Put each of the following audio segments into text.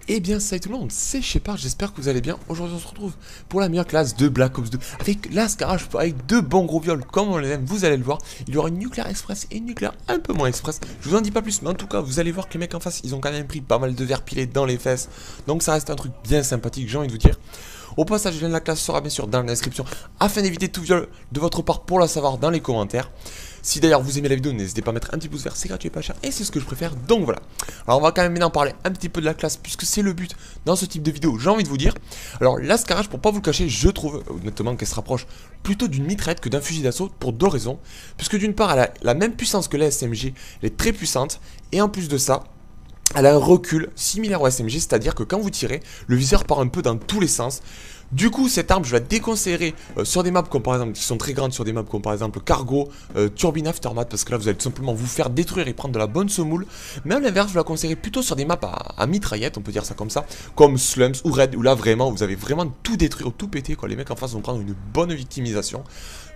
Eh bien salut tout le monde, c'est Shepard, j'espère que vous allez bien. Aujourd'hui on se retrouve pour la meilleure classe de Black Ops 2 avec l'Ascarage, avec deux bons gros viols comme on les aime, vous allez le voir. Il y aura une nucléaire express et une nucléaire un peu moins express. Je vous en dis pas plus, mais en tout cas vous allez voir que les mecs en face ils ont quand même pris pas mal de verres pilés dans les fesses. Donc ça reste un truc bien sympathique, j'ai envie de vous dire. Au passage, le lien de la classe sera bien sûr dans la description afin d'éviter tout viol de votre part pour la savoir dans les commentaires. Si d'ailleurs vous aimez la vidéo, n'hésitez pas à mettre un petit pouce vert, c'est gratuit et pas cher et c'est ce que je préfère, donc voilà. Alors on va quand même maintenant parler un petit peu de la classe puisque c'est le but dans ce type de vidéo, j'ai envie de vous dire. Alors l'Ascarage, pour pas vous le cacher, je trouve honnêtement qu'elle se rapproche plutôt d'une mitraillette que d'un fusil d'assaut pour deux raisons. Puisque d'une part elle a la même puissance que la SMG, elle est très puissante et en plus de ça, elle a un recul similaire au SMG, c'est-à-dire que quand vous tirez, le viseur part un peu dans tous les sens. Du coup, cette arme, je la déconseillerais sur des maps comme par exemple, qui sont très grandes, sur des maps comme par exemple Cargo, Turbine Aftermath, parce que là vous allez tout simplement vous faire détruire et prendre de la bonne semoule. Mais à l'inverse, je la conseillerais plutôt sur des maps à mitraillette, on peut dire ça comme ça, comme Slums ou Red, où là vraiment, vous avez vraiment tout détruire, tout péter, quoi. Les mecs en face vont prendre une bonne victimisation.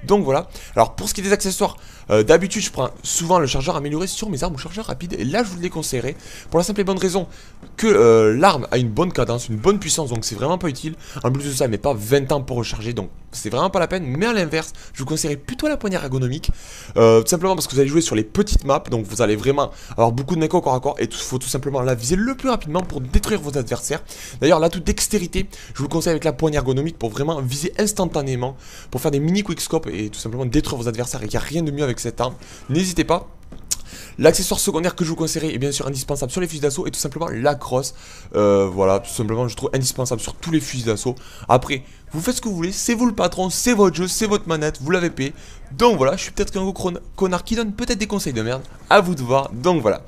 Donc voilà. Alors pour ce qui est des accessoires, d'habitude je prends souvent le chargeur amélioré sur mes armes ou chargeur rapide. Et là je vous le déconseillerais pour la simple et bonne raison que l'arme a une bonne cadence, une bonne puissance. Donc c'est vraiment pas utile. En plus de ça elle met pas 20 ans pour recharger. Donc c'est vraiment pas la peine. Mais à l'inverse je vous conseillerais plutôt la poignée ergonomique. Tout simplement parce que vous allez jouer sur les petites maps. Donc vous allez vraiment avoir beaucoup de mecs au corps à corps. Et il faut tout simplement la viser le plus rapidement pour détruire vos adversaires. D'ailleurs là toute dextérité je vous le conseille avec la poignée ergonomique pour vraiment viser instantanément. Pour faire des mini quickscopes et tout simplement détruire vos adversaires, et qu'il n'y a rien de mieux avec cette arme. N'hésitez pas. L'accessoire secondaire que je vous conseillerais est bien sûr indispensable sur les fusils d'assaut et tout simplement la crosse. Voilà, tout simplement je trouve indispensable sur tous les fusils d'assaut. Après, vous faites ce que vous voulez, c'est vous le patron, c'est votre jeu, c'est votre manette, vous l'avez payé. Donc voilà, je suis peut-être qu'un gros connard qui donne peut-être des conseils de merde, à vous de voir, donc voilà.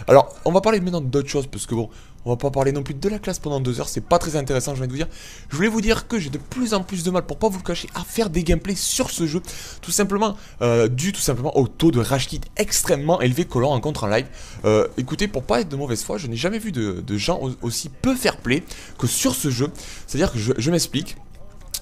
Alors, on va parler maintenant d'autres choses parce que bon, on va pas parler non plus de la classe pendant 2 heures, c'est pas très intéressant, je viens de vous dire. Je voulais vous dire que j'ai de plus en plus de mal, pour pas vous le cacher, à faire des gameplays sur ce jeu. Tout simplement, dû tout simplement au taux de rage kit extrêmement élevé que l'on rencontre en live. Écoutez, pour pas être de mauvaise foi, je n'ai jamais vu de gens aussi peu fair play que sur ce jeu. C'est-à-dire que je m'explique.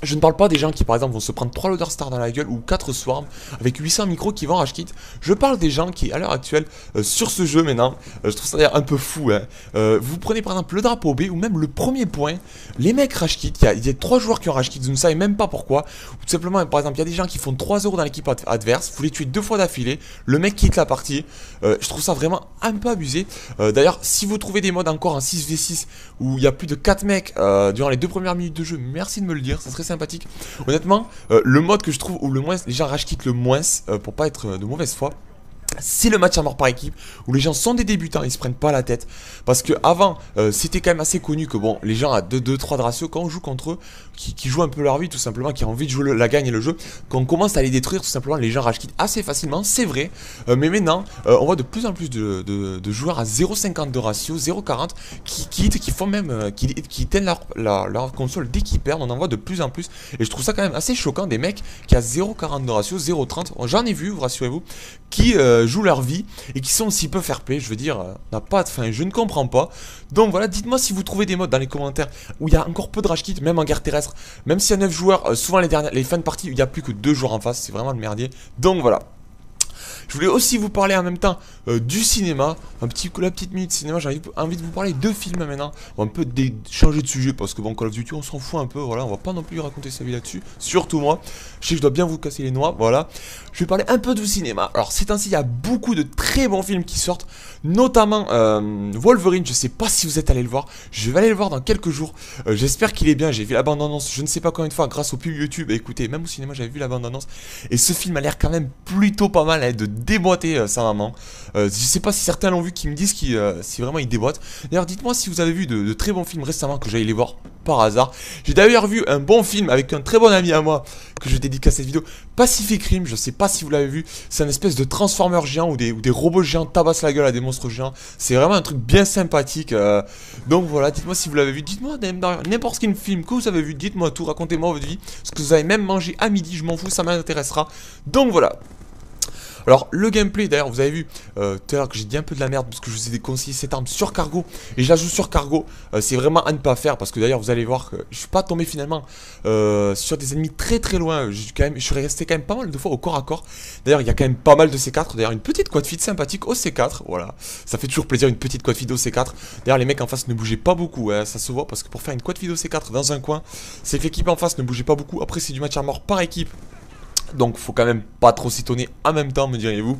Je ne parle pas des gens qui par exemple vont se prendre 3 loader stars dans la gueule ou 4 swarms avec 800 micros qui vont rage kit. Je parle des gens qui à l'heure actuelle sur ce jeu maintenant, je trouve ça d'ailleurs un peu fou hein. Vous prenez par exemple le drapeau B ou même le premier point, les mecs rage kit, il y a 3 joueurs qui ont rage kit, vous ne savez même pas pourquoi. Ou tout simplement par exemple il y a des gens qui font 3 euros dans l'équipe adverse, vous les tuez 2 fois d'affilée, le mec quitte la partie. Je trouve ça vraiment un peu abusé. D'ailleurs si vous trouvez des modes encore en 6v6 où il y a plus de 4 mecs durant les 2 premières minutes de jeu, merci de me le dire, ça serait sympathique. Honnêtement, le mode que je trouve où le moins les gens rage quittent le moins, pour pas être de mauvaise foi, c'est le match à mort par équipe où les gens sont des débutants, ils se prennent pas la tête. Parce que avant c'était quand même assez connu que bon, les gens à 2-3 de ratio, quand on joue contre eux, qui jouent un peu leur vie tout simplement, qui ont envie de jouer la gagne et le jeu, quand on commence à les détruire tout simplement, les gens rage quittent assez facilement, c'est vrai. Mais maintenant, on voit de plus en plus de joueurs à 0,50 de ratio, 0,40 qui quittent, qui font même, qui tiennent leur console dès qu'ils perdent, on en voit de plus en plus. Et je trouve ça quand même assez choquant, des mecs qui a 0,40 de ratio, 0,30, j'en ai vu, vous rassurez-vous, qui jouent leur vie et qui sont aussi peu fair play, je veux dire, n'a pas de fin, je ne comprends pas. Donc voilà, dites-moi si vous trouvez des modes dans les commentaires où il y a encore peu de rage kit, même en guerre terrestre, même s'il y a 9 joueurs, souvent les fins de partie, il n'y a plus que 2 joueurs en face, c'est vraiment le merdier. Donc voilà. Je voulais aussi vous parler en même temps du cinéma, la petite minute cinéma, j'ai envie de vous parler de films maintenant. On va un peu changer de sujet parce que bon, Call of Duty on s'en fout un peu, voilà, on va pas non plus raconter sa vie là-dessus, surtout moi. Je sais que je dois bien vous casser les noix, voilà. Je vais parler un peu du cinéma. Alors ces temps-ci, il y a beaucoup de très bons films qui sortent, notamment Wolverine, je sais pas si vous êtes allé le voir, je vais aller le voir dans quelques jours. J'espère qu'il est bien, j'ai vu la bande-annonce, je ne sais pas combien de fois, grâce au pub YouTube, écoutez, même au cinéma j'avais vu la bande-annonce, et ce film a l'air quand même plutôt pas mal, hein, de déboîter sa maman. Je sais pas si certains l'ont vu, qui me disent si vraiment il déboîte. D'ailleurs dites-moi si vous avez vu de très bons films récemment que j'allais les voir par hasard. J'ai d'ailleurs vu un bon film avec un très bon ami à moi que je dédicace à cette vidéo, Pacific Rim, je sais pas si vous l'avez vu, c'est un espèce de transformer géant où des robots géants tabassent la gueule à des monstres géants. C'est vraiment un truc bien sympathique. Donc voilà, dites-moi si vous l'avez vu, dites-moi n'importe quel film que vous avez vu, dites-moi tout, racontez-moi votre vie, ce que vous avez même mangé à midi, je m'en fous, ça m'intéressera. Donc voilà. Alors le gameplay d'ailleurs vous avez vu tout à l'heure que j'ai dit un peu de la merde parce que je vous ai déconseillé cette arme sur cargo et je la joue sur cargo, c'est vraiment à ne pas faire parce que d'ailleurs vous allez voir que je suis pas tombé finalement sur des ennemis très très loin, je suis resté quand même pas mal de fois au corps à corps. D'ailleurs il y a quand même pas mal de C4, d'ailleurs une petite quad feed sympathique au C4, voilà, ça fait toujours plaisir une petite quad feed au C4. D'ailleurs les mecs en face ne bougeaient pas beaucoup, hein, ça se voit parce que pour faire une quad feed au C4 dans un coin, c'est que l'équipe en face ne bougeait pas beaucoup. Après c'est du match à mort par équipe. Donc faut quand même pas trop s'étonner en même temps, me diriez-vous.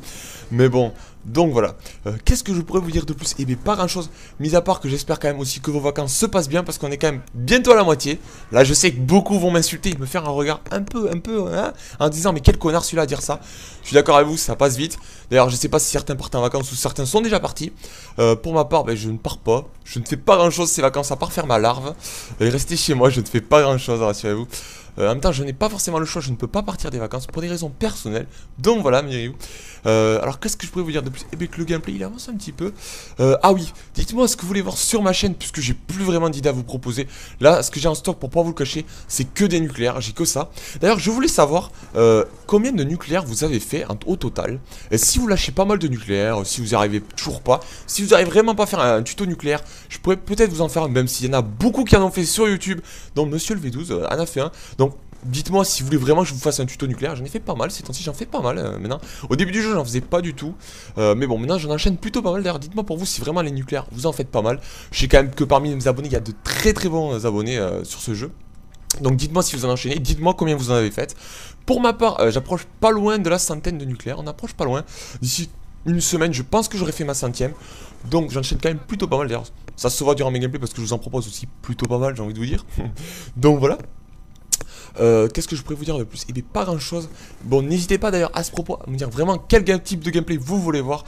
Mais bon, donc voilà. Qu'est-ce que je pourrais vous dire de plus? Eh bien pas grand chose, mis à part que j'espère quand même aussi que vos vacances se passent bien, parce qu'on est quand même bientôt à la moitié. Là je sais que beaucoup vont m'insulter et me faire un regard un peu, hein, en disant mais quel connard celui-là à dire ça. Je suis d'accord avec vous, ça passe vite. D'ailleurs je sais pas si certains partent en vacances ou certains sont déjà partis. Pour ma part, ben, je ne pars pas. Je ne fais pas grand chose ces vacances à part faire ma larve. Et rester chez moi, je ne fais pas grand chose, rassurez-vous. En même temps, je n'ai pas forcément le choix, je ne peux pas partir des vacances pour des raisons personnelles. Donc voilà, me direz-vous. Alors qu'est-ce que je pourrais vous dire de plus? Eh bien que le gameplay il avance un petit peu. Ah oui, dites-moi ce que vous voulez voir sur ma chaîne, puisque j'ai plus vraiment d'idées à vous proposer. Là, ce que j'ai en stock pour pas vous le cacher, c'est que des nucléaires, j'ai que ça. D'ailleurs, je voulais savoir combien de nucléaires vous avez fait au total. Et si vous lâchez pas mal de nucléaires, si vous n'y arrivez toujours pas, si vous n'arrivez vraiment pas à faire un tuto nucléaire, je pourrais peut-être vous en faire un, même s'il y en a beaucoup qui en ont fait sur YouTube, dont Monsieur le V12 en a fait un. Donc dites-moi si vous voulez vraiment que je vous fasse un tuto nucléaire. J'en ai fait pas mal ces temps-ci, j'en fais pas mal maintenant. Au début du jeu j'en faisais pas du tout, mais bon maintenant j'en enchaîne plutôt pas mal. D'ailleurs dites-moi pour vous si vraiment les nucléaires vous en faites pas mal. Je sais quand même que parmi mes abonnés il y a de très très bons abonnés sur ce jeu. Donc dites-moi si vous en enchaînez, dites-moi combien vous en avez fait. Pour ma part j'approche pas loin de la centaine de nucléaires, on approche pas loin. D'ici une semaine je pense que j'aurai fait ma centième. Donc j'enchaîne quand même plutôt pas mal. D'ailleurs ça se voit durant mes gameplays parce que je vous en propose aussi plutôt pas mal, j'ai envie de vous dire. Donc voilà. Qu'est-ce que je pourrais vous dire de plus? Eh bien pas grand chose. Bon n'hésitez pas d'ailleurs à ce propos à me dire vraiment quel type de gameplay vous voulez voir,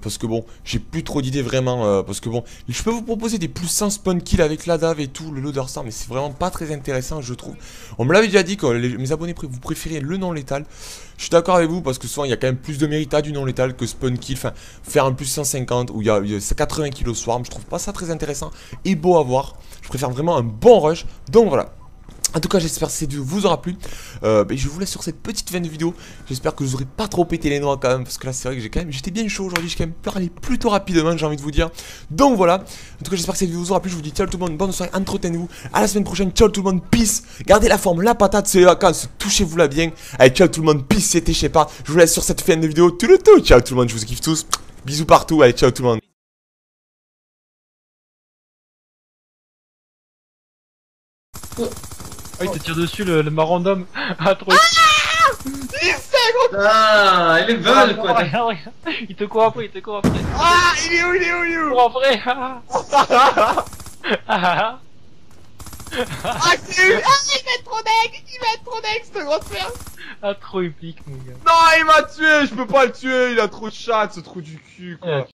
parce que bon j'ai plus trop d'idées vraiment, parce que bon je peux vous proposer des plus 100 spawn kills avec la dave et tout, le loader star, mais c'est vraiment pas très intéressant je trouve. On me l'avait déjà dit que mes abonnés vous préférez le non létal. Je suis d'accord avec vous parce que souvent il y a quand même plus de mérite à du non létal que spawn kill, enfin faire un plus 150 où il y a 80 kg swarm, je trouve pas ça très intéressant et beau à voir. Je préfère vraiment un bon rush, donc voilà. En tout cas j'espère que cette vidéo vous aura plu. Je vous laisse sur cette petite fin de vidéo. J'espère que je vous aurez pas trop pété les noix quand même, parce que là c'est vrai que j'étais bien chaud aujourd'hui. J'ai quand même parlé plutôt rapidement, j'ai envie de vous dire. Donc voilà. En tout cas j'espère que cette vidéo vous aura plu. Je vous dis ciao tout le monde, bonne soirée, entretenez-vous. À la semaine prochaine, ciao tout le monde, peace. Gardez la forme, la patate, c'est les vacances, touchez-vous la bien. Allez ciao tout le monde, peace, c'était je sais pas. Je vous laisse sur cette fin de vidéo. Tout. Ciao tout le monde, je vous kiffe tous. Bisous partout, allez ciao tout le monde. Ah, il te tire dessus le marrandom. Ah, trop. Ah, elle est belle quoi. Regarde, regarde. Il te court après, il te court après. Ah, il est où, Il te court après. Ah, c'est... Ah, il va être trop deck, cette grosse merde. Ah, trop épique, mon gars. Non, il m'a tué, je peux pas le tuer, il a trop de chat, ce trou du cul quoi.